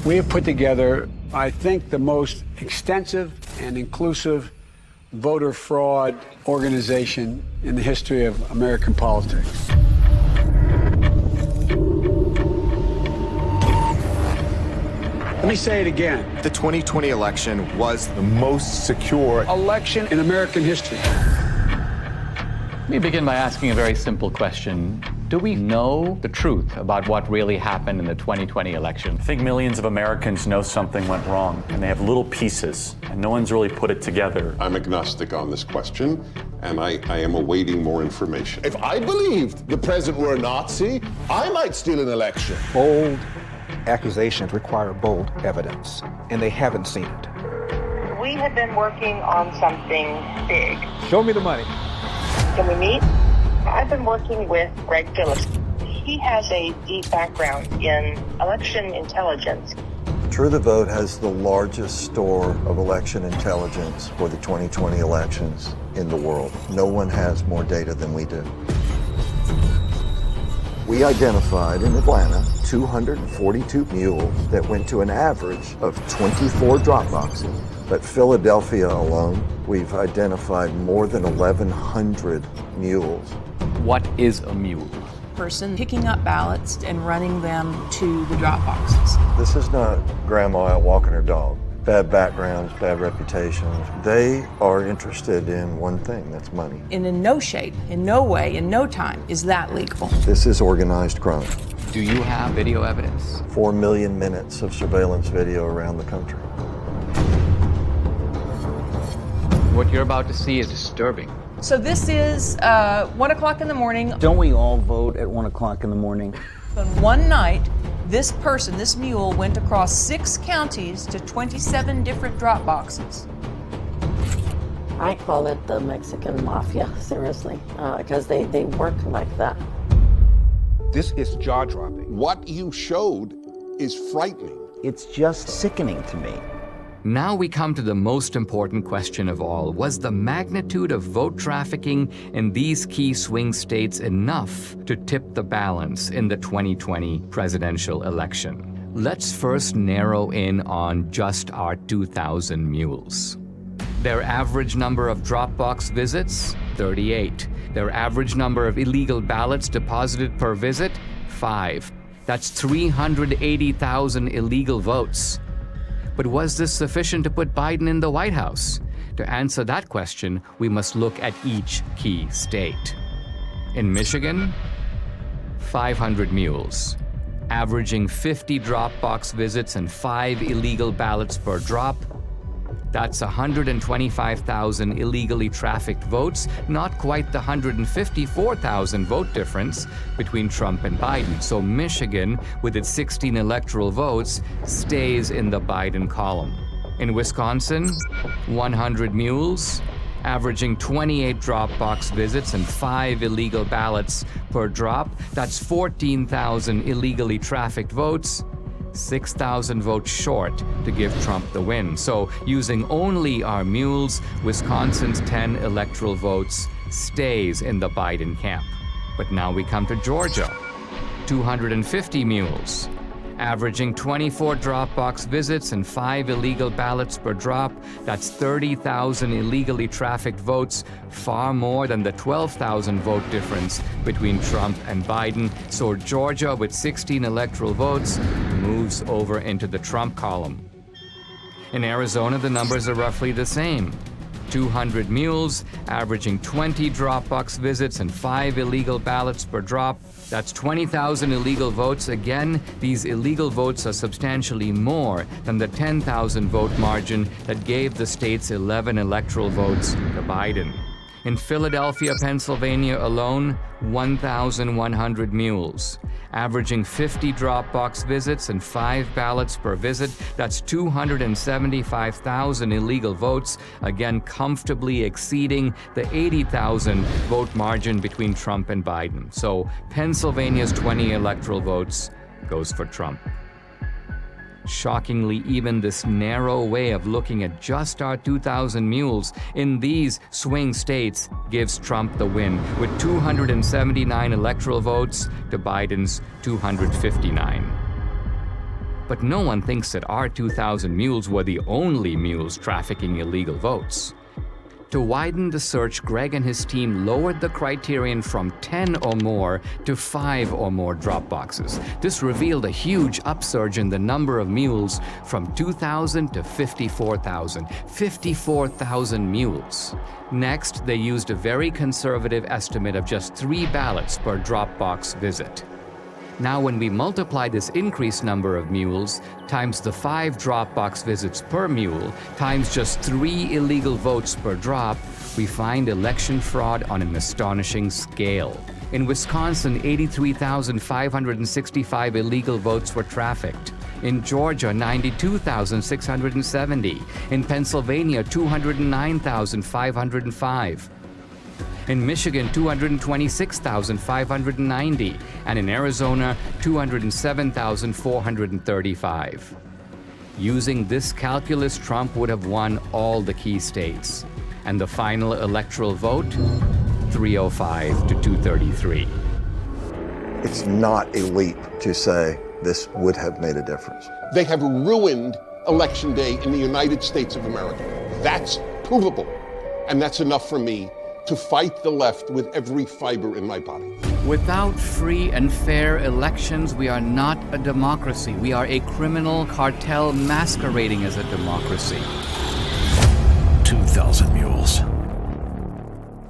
We have put together, I think, the most extensive and inclusive voter fraud organization in the history of American politics. Let me say it again. The 2020 election was the most secure election in American history. Let me begin by asking a very simple question. Do we know the truth about what really happened in the 2020 election? I think millions of Americans know something went wrong, and they have little pieces, and no one's really put it together. I'm agnostic on this question, and I am awaiting more information. If I believed the president were a Nazi, I might steal an election. Bold accusations require bold evidence, and they haven't seen it. We have been working on something big. Show me the money. Can we meet? I've been working with Greg Phillips. He has a deep background in election intelligence. True the Vote has the largest store of election intelligence for the 2020 elections in the world. No one has more data than we do. We identified in Atlanta 242 mules that went to an average of 24 drop boxes. But Philadelphia alone, we've identified more than 1,100 mules. What is a mule? Person picking up ballots and running them to the drop boxes. This is not grandma out walking her dog. Bad backgrounds, bad reputations. They are interested in one thing, that's money. And in no shape, in no way, in no time is that legal. This is organized crime. Do you have video evidence? 4 million minutes of surveillance video around the country. What you're about to see is disturbing. So this is 1 o'clock in the morning. Don't we all vote at 1 o'clock in the morning? On one night, this person, this mule, went across 6 counties to 27 different drop boxes. I call it the Mexican mafia, seriously, because they work like that. This is jaw-dropping. What you showed is frightening. It's just sickening to me. Now we come to the most important question of all. Was the magnitude of vote trafficking in these key swing states enough to tip the balance in the 2020 presidential election? Let's first narrow in on just our 2,000 mules. Their average number of Dropbox visits, 38. Their average number of illegal ballots deposited per visit, 5. That's 380,000 illegal votes. But was this sufficient to put Biden in the White House? To answer that question, we must look at each key state. In Michigan, 500 mules, averaging 50 Dropbox visits and 5 illegal ballots per drop. That's 125,000 illegally trafficked votes, not quite the 154,000 vote difference between Trump and Biden. So Michigan, with its 16 electoral votes, stays in the Biden column. In Wisconsin, 100 mules, averaging 28 Dropbox visits and 5 illegal ballots per drop. That's 14,000 illegally trafficked votes. 6,000 votes short to give Trump the win. So using only our mules, Wisconsin's 10 electoral votes stays in the Biden camp. But now we come to Georgia. 250 mules, averaging 24 Dropbox visits and 5 illegal ballots per drop. That's 30,000 illegally trafficked votes, far more than the 12,000 vote difference between Trump and Biden. So Georgia, with 16 electoral votes, moves over into the Trump column. In Arizona, the numbers are roughly the same. 200 mules, averaging 20 Dropbox visits and 5 illegal ballots per drop. That's 20,000 illegal votes. Again, these illegal votes are substantially more than the 10,000 vote margin that gave the state's 11 electoral votes to Biden. In Philadelphia, Pennsylvania alone, 1,100 mules, averaging 50 Dropbox visits and 5 ballots per visit. That's 275,000 illegal votes, again comfortably exceeding the 80,000 vote margin between Trump and Biden. So Pennsylvania's 20 electoral votes goes for Trump. Shockingly, even this narrow way of looking at just our 2,000 mules in these swing states gives Trump the win, with 279 electoral votes to Biden's 259. But no one thinks that our 2,000 mules were the only mules trafficking illegal votes. To widen the search, Greg and his team lowered the criterion from 10 or more to 5 or more drop boxes. This revealed a huge upsurge in the number of mules from 2,000 to 54,000. 54,000 mules. Next, they used a very conservative estimate of just 3 ballots per drop box visit. Now, when we multiply this increased number of mules times the 5 drop box visits per mule times just 3 illegal votes per drop, we find election fraud on an astonishing scale. In Wisconsin, 83,565 illegal votes were trafficked. In Georgia, 92,670. In Pennsylvania, 209,505. In Michigan, 226,590, and in Arizona, 207,435. Using this calculus, Trump would have won all the key states. And the final electoral vote? 305 to 233. It's not a leap to say this would have made a difference. They have ruined Election Day in the United States of America. That's provable. And that's enough for me to fight the left with every fiber in my body. Without free and fair elections, we are not a democracy. We are a criminal cartel masquerading as a democracy. 2,000